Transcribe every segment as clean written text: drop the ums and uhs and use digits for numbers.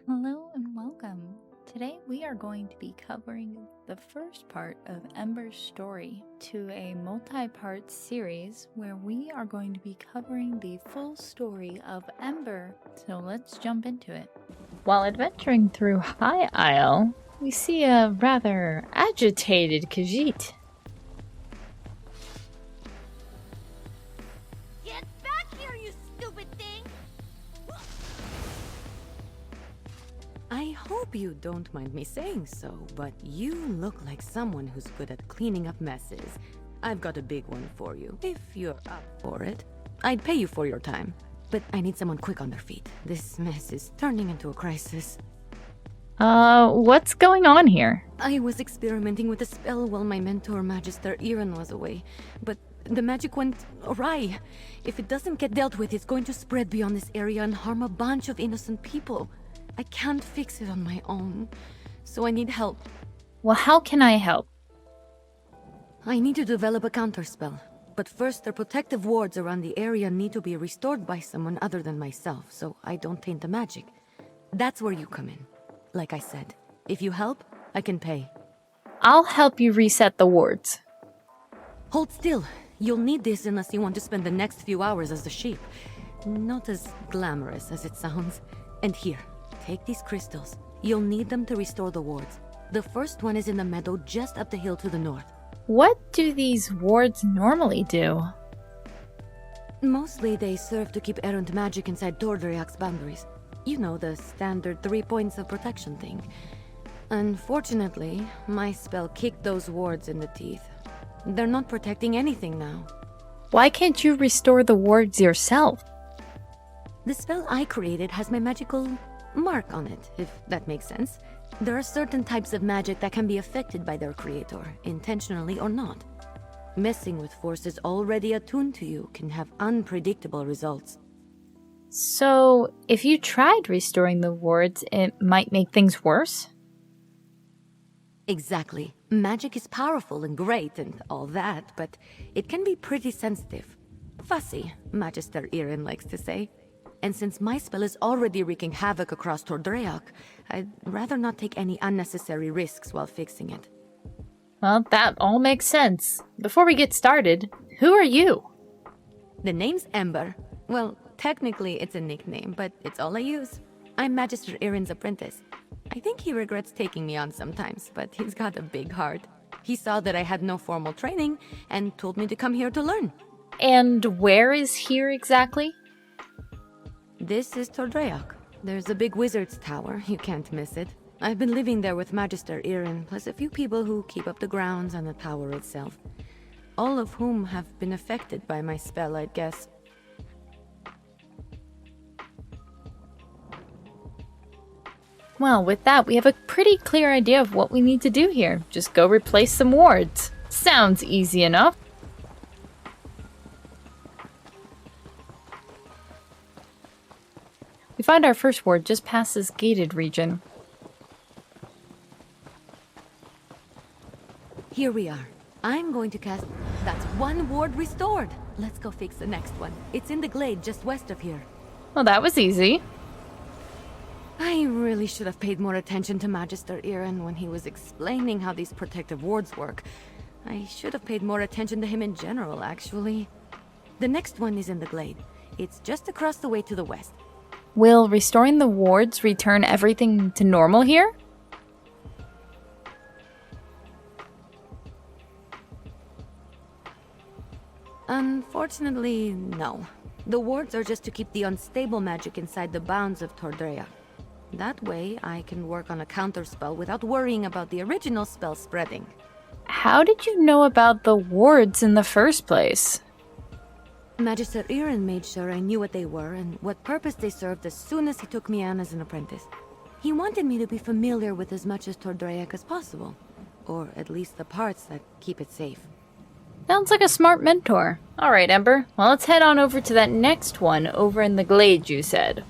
Hello and welcome. Today we are going to be covering the first part of Ember's story to a multi-part series where we are going to be covering the full story of Ember. So let's jump into it. While adventuring through High Isle, we see a rather agitated Khajiit. Get back here, you stupid thing! I hope you don't mind me saying so, but you look like someone who's good at cleaning up messes. I've got a big one for you, if you're up for it. I'd pay you for your time, but I need someone quick on their feet. This mess is turning into a crisis. What's going on here? I was experimenting with a spell while my mentor, Magister Iren, was away, but the magic went awry. If it doesn't get dealt with, it's going to spread beyond this area and harm a bunch of innocent people. I can't fix it on my own, so I need help. Well, how can I help? I need to develop a counterspell, but first their protective wards around the area need to be restored by someone other than myself, so I don't taint the magic. That's where you come in. Like I said, if you help, I can pay. I'll help you reset the wards. Hold still. You'll need this unless you want to spend the next few hours as a sheep. Not as glamorous as it sounds. And here, take these crystals. You'll need them to restore the wards. The first one is in the meadow just up the hill to the north. What do these wards normally do? Mostly they serve to keep errant magic inside Tordriak's boundaries. You know, the standard 3 points of protection thing. Unfortunately, my spell kicked those wards in the teeth. They're not protecting anything now. Why can't you restore the wards yourself? The spell I created has my magical mark on it, if that makes sense. There are certain types of magic that can be affected by their creator, intentionally or not. Messing with forces already attuned to you can have unpredictable results. So, if you tried restoring the wards, it might make things worse? Exactly. Magic is powerful and great and all that, but it can be pretty sensitive. Fussy, Magister Iren likes to say. And since my spell is already wreaking havoc across Tordriak, I'd rather not take any unnecessary risks while fixing it. Well, that all makes sense. Before we get started, who are you? The name's Ember. Well, technically it's a nickname, but it's all I use. I'm Magister Iren's apprentice. I think he regrets taking me on sometimes, but he's got a big heart. He saw that I had no formal training and told me to come here to learn. And where is here exactly? This is Tordriak. There's a big wizard's tower, you can't miss it. I've been living there with Magister Iren, plus a few people who keep up the grounds and the tower itself. All of whom have been affected by my spell, I'd guess. Well, with that, we have a pretty clear idea of what we need to do here. Just go replace some wards. Sounds easy enough. We find our first ward just past this gated region. Here we are. I'm going to cast... That's one ward restored! Let's go fix the next one. It's in the glade just west of here. Well, that was easy. I really should have paid more attention to Magister Iren when he was explaining how these protective wards work. I should have paid more attention to him in general, actually. The next one is in the glade. It's just across the way to the west. Will restoring the wards return everything to normal here? Unfortunately, no. The wards are just to keep the unstable magic inside the bounds of Tordrea. That way, I can work on a counterspell without worrying about the original spell spreading. How did you know about the wards in the first place? Magister Iren made sure I knew what they were and what purpose they served as soon as he took me on as an apprentice. He wanted me to be familiar with as much as Tordreic as possible, or at least the parts that keep it safe. Sounds like a smart mentor. Alright, Ember. Well, let's head on over to that next one over in the glade you said.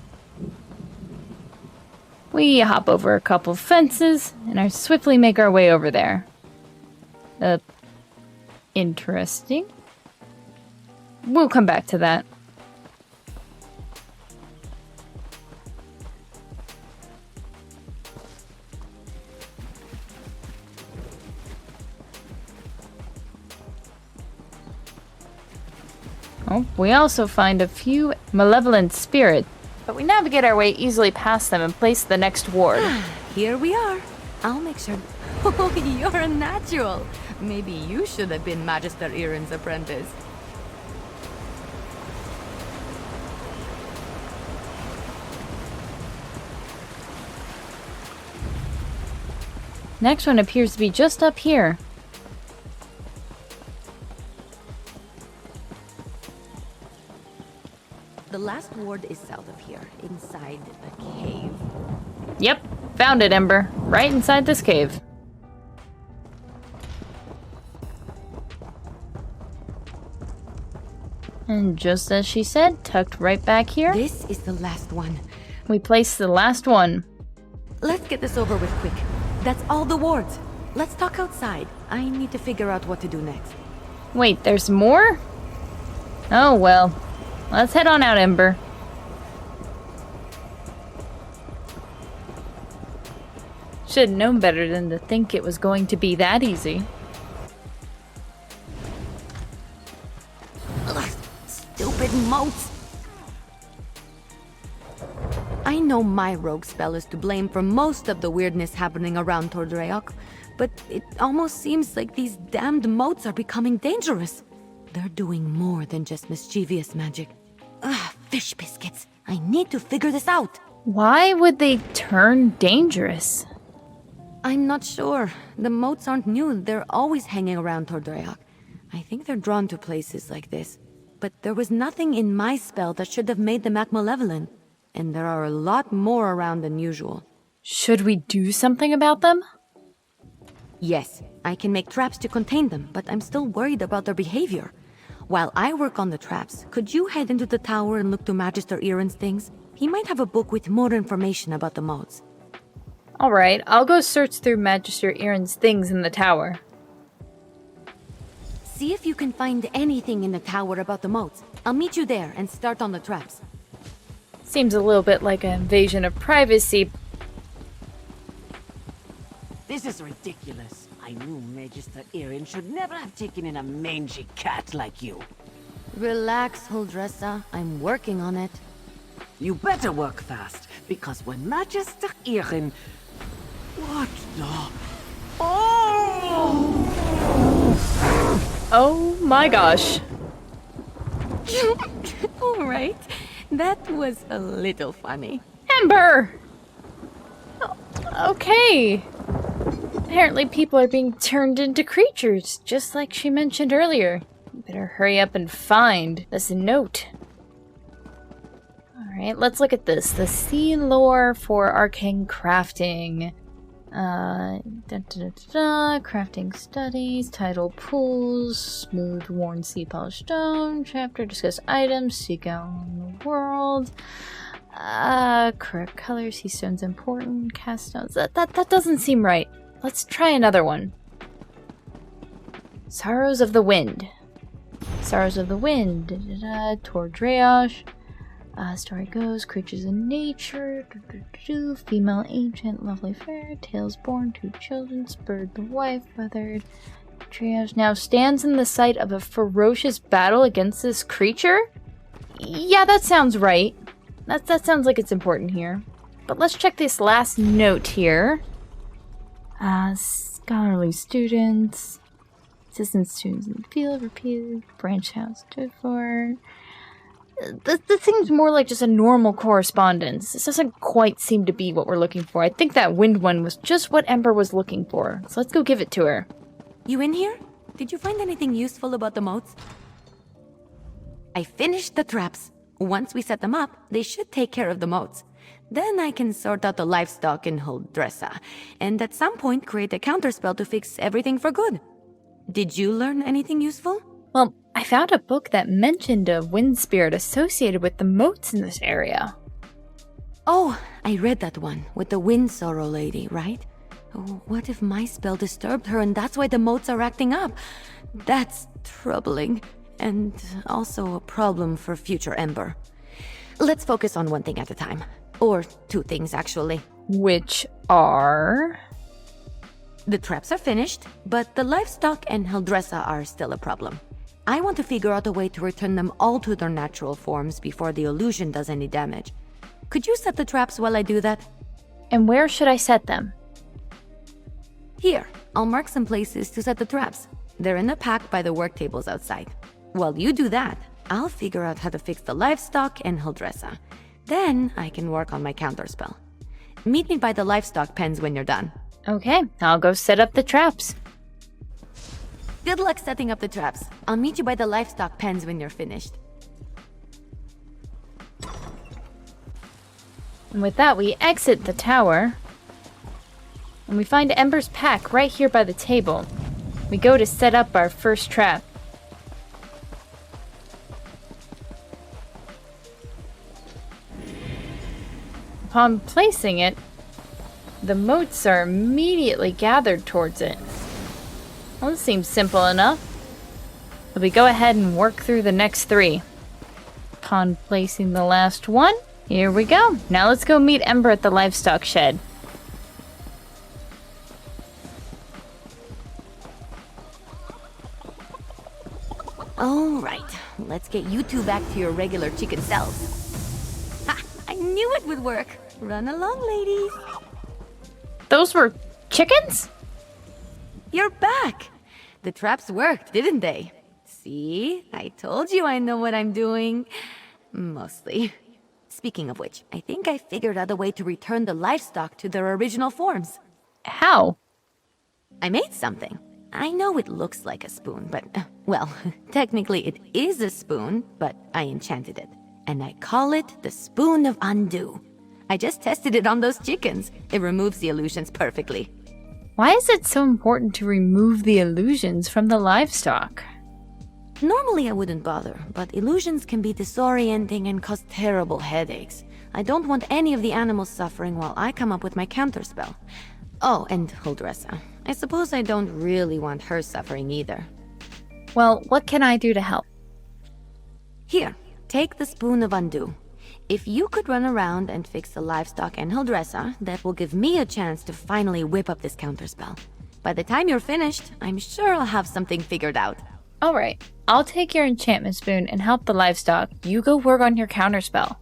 We hop over a couple fences and swiftly make our way over there. Interesting. We'll come back to that. Oh, we also find a few malevolent spirits, but we navigate our way easily past them and place the next ward. Here we are. I'll make sure. Oh, you're a natural. Maybe you should have been Magister Iren's apprentice. Next one appears to be just up here. The last ward is south of here, inside a cave. Yep, found it, Ember. Right inside this cave. And just as she said, tucked right back here, This is the last one. we place the last one. Let's get this over with quick. That's all the wards. Let's talk outside. I need to figure out what to do next. Wait, there's more? Oh well. Let's head on out, Ember. Should have known better than to think it was going to be that easy. Ugh, stupid moats. I know my rogue spell is to blame for most of the weirdness happening around Tordreok, but it almost seems like these damned moats are becoming dangerous. They're doing more than just mischievous magic. Ugh, fish biscuits. I need to figure this out. Why would they turn dangerous? I'm not sure. The moats aren't new. They're always hanging around Tordreok. I think they're drawn to places like this. But there was nothing in my spell that should have made them act malevolent. And there are a lot more around than usual. Should we do something about them? Yes, I can make traps to contain them, but I'm still worried about their behavior. While I work on the traps, could you head into the tower and look to Magister Iren's things? He might have a book with more information about the moats. Alright, I'll go search through Magister Iren's things in the tower. See if you can find anything in the tower about the moats. I'll meet you there and start on the traps. Seems a little bit like an invasion of privacy. This is ridiculous. I knew Magister Iren should never have taken in a mangy cat like you. Relax, Huldressa. I'm working on it. You better work fast, because when Magister Iren... What the... Oh! Oh my gosh. All right. That was a little funny. Ember! Okay. Apparently people are being turned into creatures, just like she mentioned earlier. Better hurry up and find this note. Alright, let's look at this. The sea lore for arcane crafting. Crafting studies, tidal pools, smooth worn sea polished stone, chapter discuss items, seek out in the world. Correct colors, sea stones important, cast stones. That doesn't seem right. Let's try another one. Sorrows of the Wind. Sorrows of the Wind. Tordreosh. Story goes, creatures in nature. Female ancient, lovely fair. Tales born, 2 children. Spurred the wife, weathered. Tordreosh now stands in the sight of a ferocious battle against this creature? Yeah, that sounds right. That sounds like it's important here. But let's check this last note here. Scholarly students, assistant students in the field, repeated, branch house, stood for. This seems more like just a normal correspondence. This doesn't quite seem to be what we're looking for. I think that wind one was just what Ember was looking for. So let's go give it to her. You in here? Did you find anything useful about the moats? I finished the traps. Once we set them up, they should take care of the moats. Then I can sort out the livestock in Huldressa, and at some point create a counterspell to fix everything for good. Did you learn anything useful? Well, I found a book that mentioned a wind spirit associated with the moats in this area. Oh, I read that one, with the wind sorrow lady, right? Oh, what if my spell disturbed her and that's why the moats are acting up? That's troubling, and also a problem for future Ember. Let's focus on one thing at a time. Or 2 things, actually. Which are... The traps are finished, but the livestock and Huldressa are still a problem. I want to figure out a way to return them all to their natural forms before the illusion does any damage. Could you set the traps while I do that? And where should I set them? Here, I'll mark some places to set the traps. They're in a pack by the work tables outside. While you do that, I'll figure out how to fix the livestock and Hildressa. Then I can work on my counterspell. Meet me by the livestock pens when you're done. Okay, I'll go set up the traps. Good luck setting up the traps. I'll meet you by the livestock pens when you're finished. And with that, we exit the tower. And we find Ember's pack right here by the table. We go to set up our first trap. Upon placing it, the motes are immediately gathered towards it. Well, this seems simple enough. So we go ahead and work through the next 3. Upon placing the last one, here we go. Now let's go meet Ember at the livestock shed. All right, let's get you two back to your regular chicken selves. Ha! I knew it would work. Run along, ladies. Those were chickens? You're back. The traps worked, didn't they? See? I told you I know what I'm doing. Mostly. Speaking of which, I think I figured out a way to return the livestock to their original forms. How? I made something. I know it looks like a spoon, but, well, technically it is a spoon, but I enchanted it. And I call it the Spoon of Undo. I just tested it on those chickens. It removes the illusions perfectly. Why is it so important to remove the illusions from the livestock? Normally I wouldn't bother, but illusions can be disorienting and cause terrible headaches. I don't want any of the animals suffering while I come up with my counterspell. Oh, and Hildressa. I suppose I don't really want her suffering either. Well, what can I do to help? Here, take the Spoon of Undo. If you could run around and fix the livestock and Hildressa, that will give me a chance to finally whip up this counterspell. By the time you're finished, I'm sure I'll have something figured out. Alright, I'll take your enchantment spoon and help the livestock. You go work on your counterspell.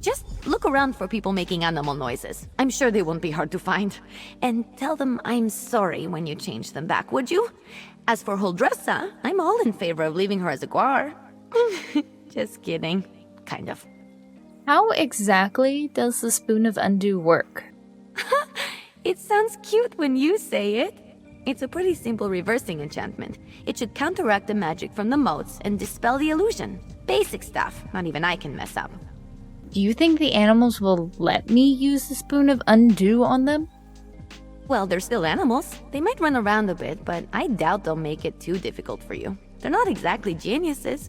Just look around for people making animal noises. I'm sure they won't be hard to find. And tell them I'm sorry when you change them back, would you? As for Hildressa, I'm all in favor of leaving her as a guar. Just kidding. Kind of. How exactly does the Spoon of Undo work? It sounds cute when you say it. It's a pretty simple reversing enchantment. It should counteract the magic from the motes and dispel the illusion. Basic stuff, not even I can mess up. Do you think the animals will let me use the Spoon of Undo on them? Well, they're still animals. They might run around a bit, but I doubt they'll make it too difficult for you. They're not exactly geniuses.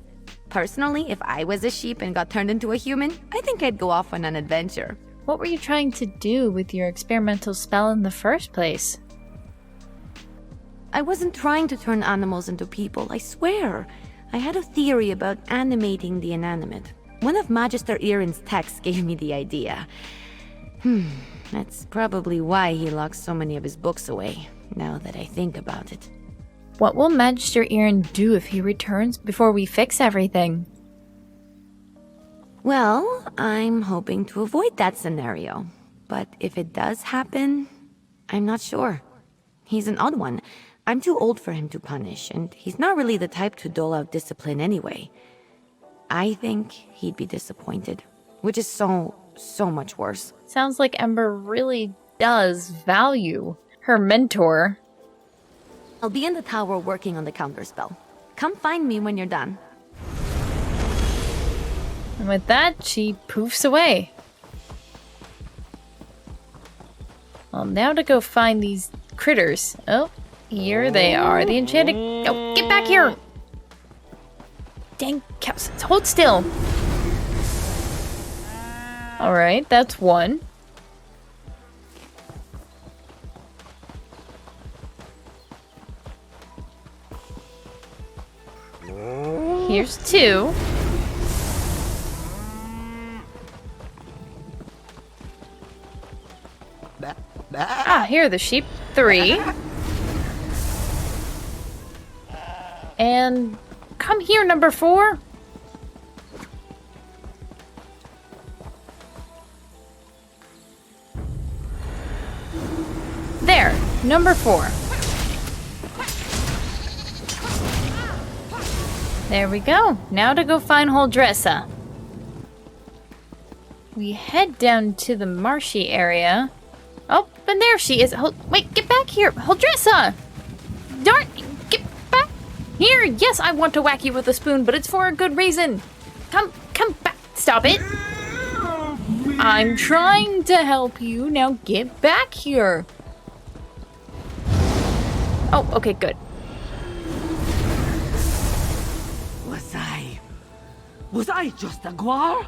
Personally, if I was a sheep and got turned into a human, I think I'd go off on an adventure. What were you trying to do with your experimental spell in the first place? I wasn't trying to turn animals into people, I swear. I had a theory about animating the inanimate. One of Magister Irin's texts gave me the idea. That's probably why he locks so many of his books away, now that I think about it. What will Magister Irin do if he returns before we fix everything? Well, I'm hoping to avoid that scenario. But if it does happen, I'm not sure. He's an odd one. I'm too old for him to punish, and he's not really the type to dole out discipline anyway. I think he'd be disappointed, which is so much worse. Sounds like Ember really does value her mentor. I'll be in the tower working on the counterspell. Come find me when you're done. And with that, she poofs away. Well, now to go find these critters. Oh, here they are. The enchanted... Oh, get back here! Dang cows. Hold still. Alright, that's one. Here's two. Ah, here are the sheep. 3. And come here, number 4. There, number 4. There we go. Now to go find Holdressa. We head down to the marshy area. Oh, and there she is. Wait, get back here. Holdressa! Darn, get back here. Yes, I want to whack you with a spoon, but it's for a good reason. Come back. Stop it. I'm trying to help you. Now get back here. Oh, okay, good. Was I just a guar?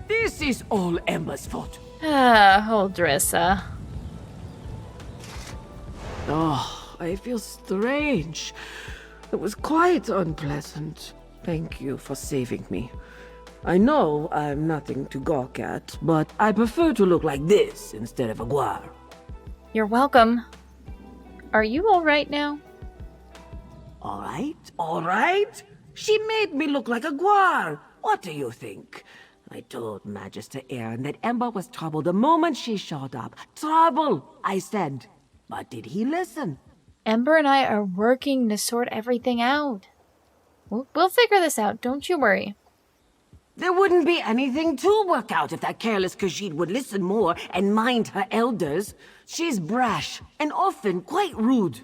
This is all Ember's fault. Holdressa. Oh, I feel strange. It was quite unpleasant. Thank you for saving me. I know I'm nothing to gawk at, but I prefer to look like this instead of a guar. You're welcome. Are you alright now? All right. She made me look like a guar. What do you think? I told Magister Aaron that Ember was trouble the moment she showed up. Trouble, I said. But did he listen? Ember and I are working to sort everything out. We'll figure this out, don't you worry. There wouldn't be anything to work out if that careless Khajiit would listen more and mind her elders. She's brash and often quite rude.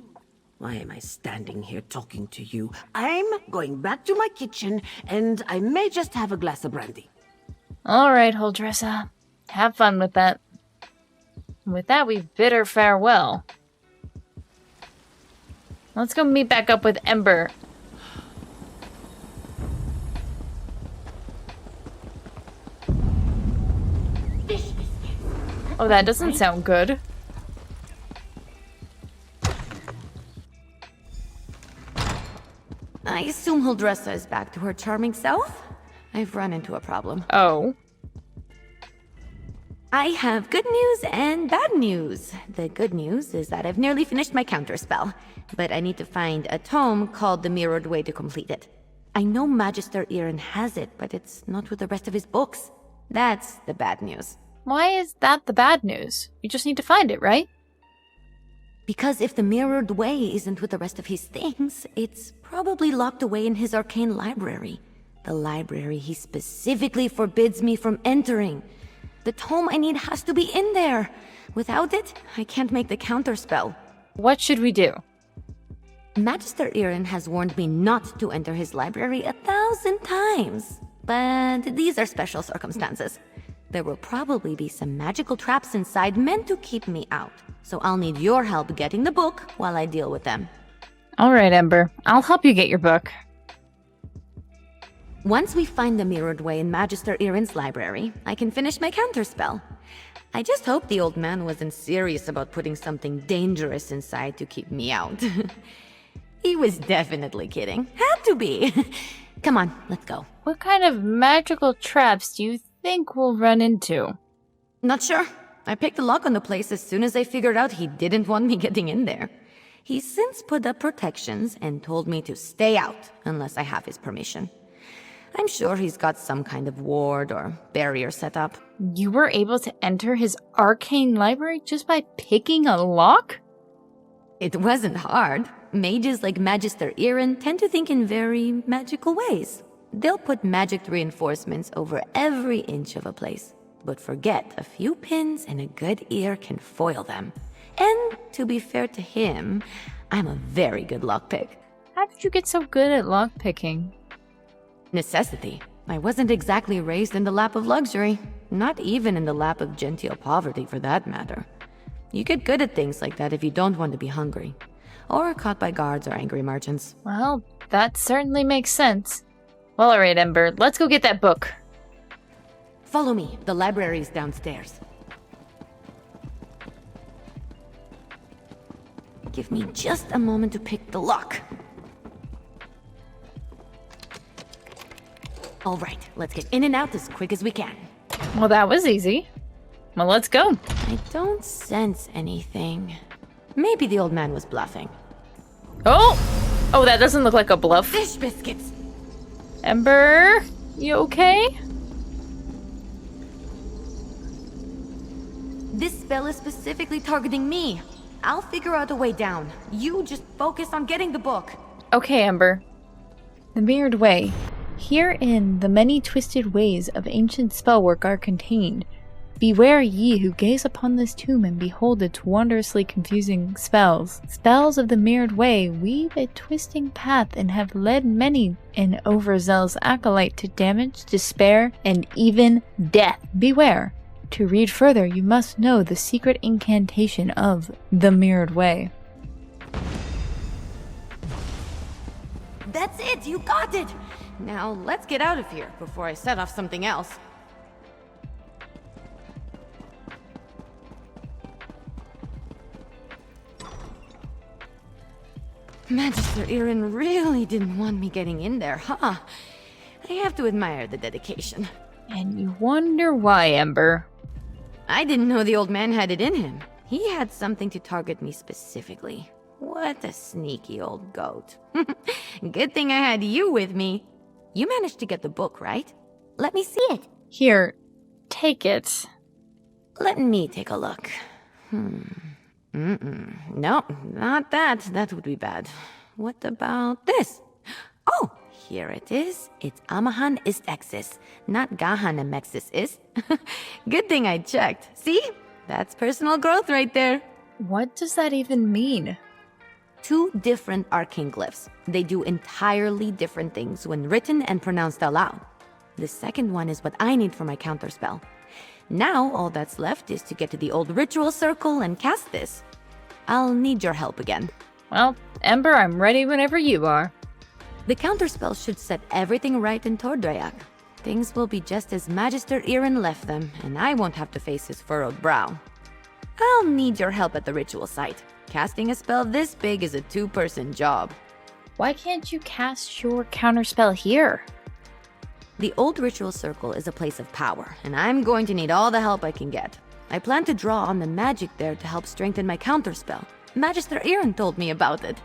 Why am I standing here talking to you? I'm going back to my kitchen, and I may just have a glass of brandy. Alright, Holdressa. Have fun with that. With that, we bid her farewell. Let's go meet back up with Ember. Oh, that doesn't sound good. I assume Holdressa is back to her charming self? I've run into a problem. Oh. I have good news and bad news. The good news is that I've nearly finished my counterspell, but I need to find a tome called The Mirrored Way to complete it. I know Magister Aaron has it, but it's not with the rest of his books. That's the bad news. Why is that the bad news? You just need to find it, right? Because if the Mirrored Way isn't with the rest of his things, it's probably locked away in his arcane library. The library he specifically forbids me from entering. The tome I need has to be in there. Without it, I can't make the counterspell. What should we do? Magister Aaron has warned me not to enter his library 1,000 times. But these are special circumstances. There will probably be some magical traps inside meant to keep me out. So I'll need your help getting the book while I deal with them. Alright, Ember. I'll help you get your book. Once we find the Mirrored Way in Magister Aaron's library, I can finish my counterspell. I just hope the old man wasn't serious about putting something dangerous inside to keep me out. He was definitely kidding. Had to be. Come on, let's go. What kind of magical traps do you think we'll run into? Not sure. I picked the lock on the place as soon as I figured out he didn't want me getting in there. He's since put up protections and told me to stay out unless I have his permission. I'm sure he's got some kind of ward or barrier set up. You were able to enter his arcane library just by picking a lock? It wasn't hard. Mages like Magister Aaron tend to think in very magical ways. They'll put magic reinforcements over every inch of a place, but forget a few pins and a good ear can foil them. And to be fair to him, I'm a very good lockpick. How did you get so good at lockpicking? Necessity. I wasn't exactly raised in the lap of luxury, not even in the lap of genteel poverty for that matter. You get good at things like that if you don't want to be hungry, or caught by guards or angry merchants. Well, that certainly makes sense. Well, alright, Ember, let's go get that book. Follow me. The library's downstairs. Give me just a moment to pick the lock. All right, let's get in and out as quick as we can. Well, that was easy. Well, let's go. I don't sense anything. Maybe the old man was bluffing. Oh! Oh, that doesn't look like a bluff. Fish biscuits! Ember, you okay? This spell is specifically targeting me. I'll figure out a way down. You just focus on getting the book. Okay, Ember. The Mirrored Way. Herein the many twisted ways of ancient spellwork are contained. Beware ye who gaze upon this tomb and behold its wondrously confusing spells. Spells of the Mirrored Way weave a twisting path and have led many an overzealous acolyte to damage, despair, and even death. Beware. To read further, you must know the secret incantation of the Mirrored Way. That's it, you got it! Now let's get out of here before I set off something else. Magister Erin really didn't want me getting in there, huh? I have to admire the dedication. And you wonder why, Ember. I didn't know the old man had it in him. He had something to target me specifically. What a sneaky old goat. Good thing I had you with me. You managed to get the book, right? Let me see it. Here, take it. Let me take a look. No, not that. That would be bad. What about this? Oh, here it is. It's Amahan ist Exis, not Gahan Amexis is. Good thing I checked. See? That's personal growth right there. What does that even mean? 2 different arcane glyphs. They do entirely different things when written and pronounced aloud. The second one is what I need for my counterspell. Now, all that's left is to get to the old ritual circle and cast this. I'll need your help again. Well, Ember, I'm ready whenever you are. The counterspell should set everything right in Tordreyak. Things will be just as Magister Erin left them, and I won't have to face his furrowed brow. I'll need your help at the ritual site. Casting a spell this big is a 2-person job. Why can't you cast your counterspell here? The old ritual circle is a place of power, and I'm going to need all the help I can get. I plan to draw on the magic there to help strengthen my counterspell. Magister Erin told me about it.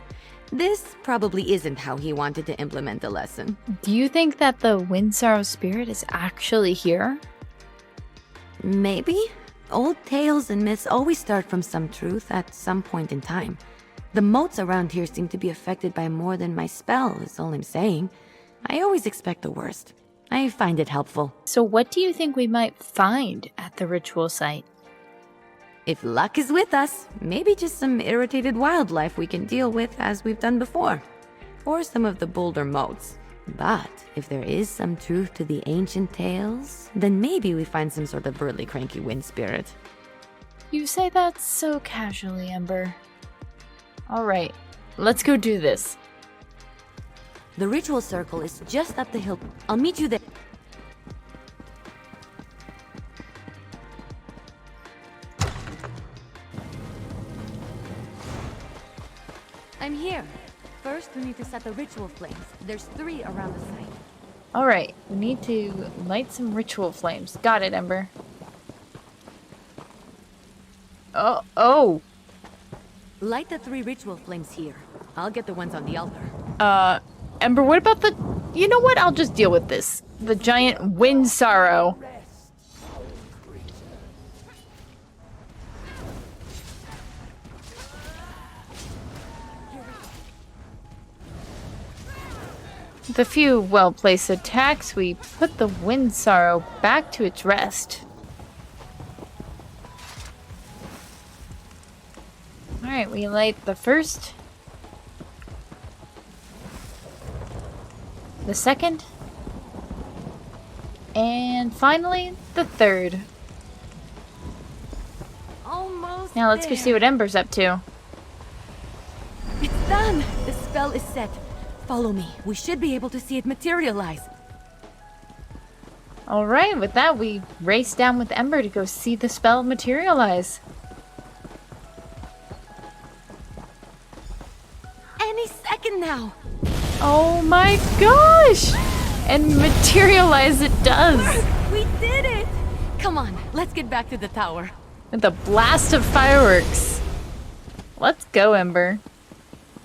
This probably isn't how he wanted to implement the lesson. Do you think that the Windsorrow spirit is actually here? Maybe. Old tales and myths always start from some truth at some point in time. The moats around here seem to be affected by more than my spell, is all I'm saying. I always expect the worst. I find it helpful. So what do you think we might find at the ritual site? If luck is with us, maybe just some irritated wildlife we can deal with as we've done before. Or some of the bolder moats. But if there is some truth to the ancient tales, then maybe we find some sort of really cranky wind spirit. You say that so casually, Ember. Alright, let's go do this. The ritual circle is just up the hill. I'll meet you there. I'm here. First, we need to set the ritual flames. There's 3 around the site. Alright, we need to light some ritual flames. Got it, Ember. Oh. Light the 3 ritual flames here. I'll get the ones on the altar. Ember, what about the... You know what? I'll just deal with this. The giant Windsorrow. With a few well-placed attacks, we put the Windsorrow back to its rest. Alright, we light the first, the second, and finally, the third. Almost Now let's go see what Ember's up to. It's done! The spell is set. Follow me. We should be able to see it materialize. Alright, with that, we race down with Ember to go see the spell materialize. Any second now! Oh my gosh! And materialize it does! We did it! Come on, let's get back to the tower. With a blast of fireworks. Let's go, Ember.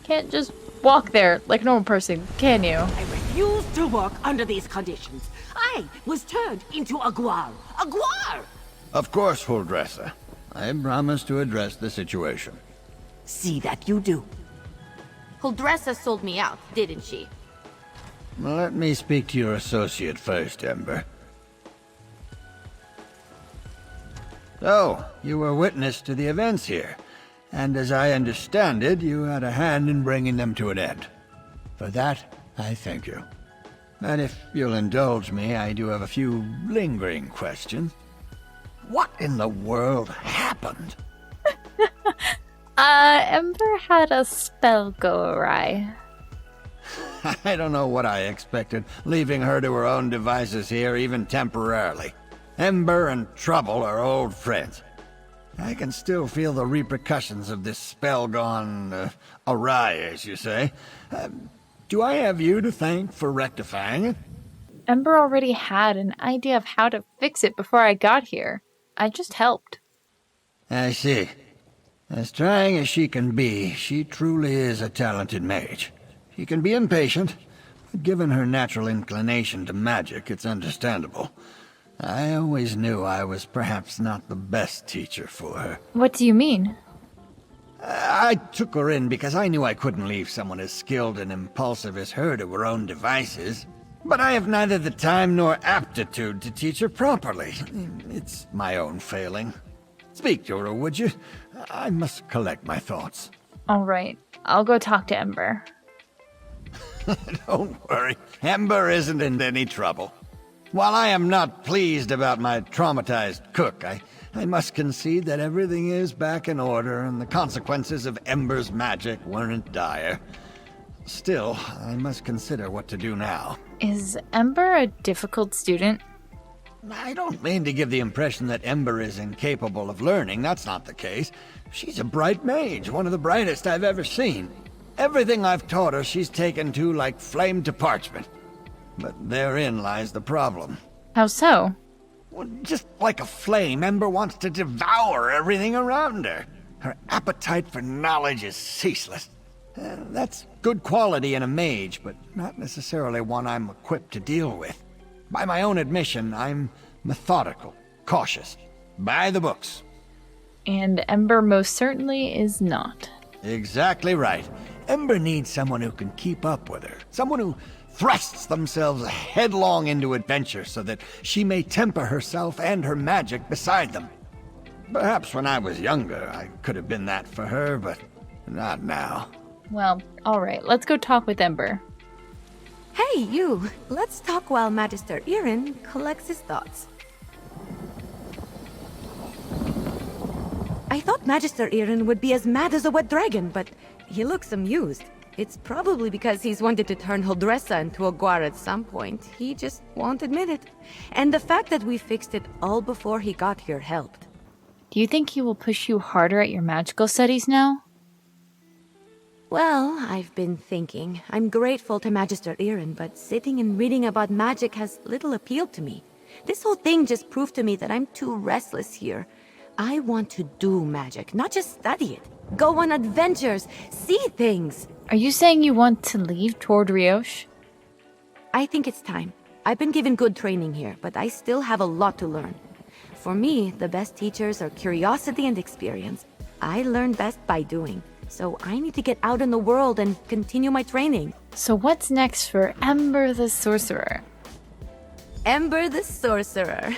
Can't just walk there like a normal person, can you? I reckon refuse to work under these conditions. I was turned into a guar. A guar! Of course, Huldressa. I promise to address the situation. See that you do. Huldressa sold me out, didn't she? Let me speak to your associate first, Ember. So, you were witness to the events here, and as I understand it, you had a hand in bringing them to an end. For that, I thank you. And if you'll indulge me, I do have a few lingering questions. What in the world happened? Ember had a spell go awry. I don't know what I expected, leaving her to her own devices here, even temporarily. Ember and Trouble are old friends. I can still feel the repercussions of this spell gone awry, as you say. Do I have you to thank for rectifying it? Ember already had an idea of how to fix it before I got here. I just helped. I see. As trying as she can be, she truly is a talented mage. She can be impatient, but given her natural inclination to magic, it's understandable. I always knew I was perhaps not the best teacher for her. What do you mean? I took her in because I knew I couldn't leave someone as skilled and impulsive as her to her own devices. But I have neither the time nor aptitude to teach her properly. It's my own failing. Speak to her, would you? I must collect my thoughts. All right, I'll go talk to Ember. Don't worry, Ember isn't in any trouble. While I am not pleased about my traumatized cook, I must concede that everything is back in order and the consequences of Ember's magic weren't dire. Still, I must consider what to do now. Is Ember a difficult student? I don't mean to give the impression that Ember is incapable of learning. That's not the case. She's a bright mage, one of the brightest I've ever seen. Everything I've taught her she's taken to like flame to parchment. But therein lies the problem. How so? Well, just like a flame, Ember wants to devour everything around her. Her appetite for knowledge is ceaseless. That's good quality in a mage, but not necessarily one I'm equipped to deal with. By my own admission, I'm methodical, cautious, by the books. And Ember most certainly is not. Exactly right. Ember needs someone who can keep up with her. Someone who thrusts themselves headlong into adventure so that she may temper herself and her magic beside them. Perhaps when I was younger, I could have been that for her, but not now. Well, all right, let's go talk with Ember. Hey, you! Let's talk while Magister Irin collects his thoughts. I thought Magister Irin would be as mad as a wet dragon, but he looks amused. It's probably because he's wanted to turn Huldressa into a guar at some point. He just won't admit it. And the fact that we fixed it all before he got here helped. Do you think he will push you harder at your magical studies now? Well, I've been thinking. I'm grateful to Magister Irin, but sitting and reading about magic has little appeal to me. This whole thing just proved to me that I'm too restless here. I want to do magic, not just study it. Go on adventures, see things. Are you saying you want to leave toward Rioche? I think it's time. I've been given good training here, but I still have a lot to learn. For me, the best teachers are curiosity and experience. I learn best by doing, so I need to get out in the world and continue my training. So what's next for Ember the Sorcerer? Ember the Sorcerer.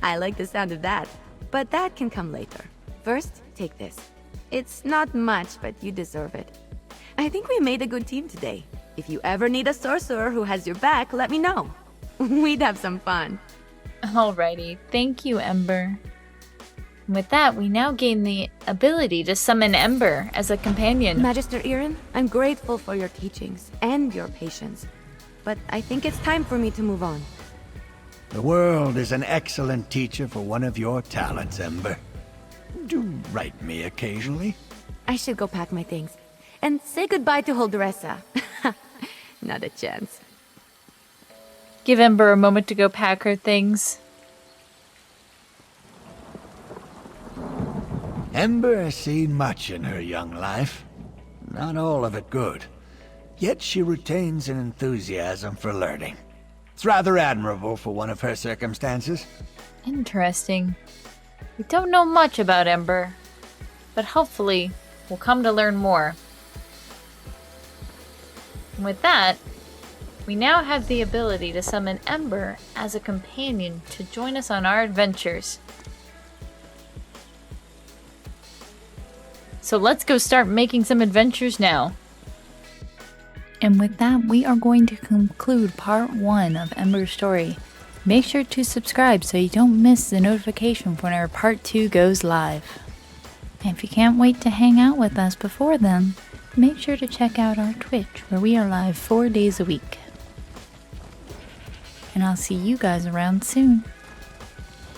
I like the sound of that, but that can come later. First, take this. It's not much, but you deserve it. I think we made a good team today. If you ever need a sorcerer who has your back, let me know. We'd have some fun. Alrighty, thank you, Ember. With that, we now gain the ability to summon Ember as a companion. Magister Irin, I'm grateful for your teachings and your patience, but I think it's time for me to move on. The world is an excellent teacher for one of your talents, Ember. Do write me occasionally. I should go pack my things. And say goodbye to Huldressa. Not a chance. Give Ember a moment to go pack her things. Ember has seen much in her young life. Not all of it good. yet she retains an enthusiasm for learning. It's rather admirable for one of her circumstances. Interesting. We don't know much about Ember, but hopefully we'll come to learn more. And with that, we now have the ability to summon Ember as a companion to join us on our adventures. So let's go start making some adventures now. And with that, we are going to conclude part 1 of Ember's story. Make sure to subscribe so you don't miss the notification when our part 2 goes live. And if you can't wait to hang out with us before then, make sure to check out our Twitch where we are live 4 days a week. And I'll see you guys around soon.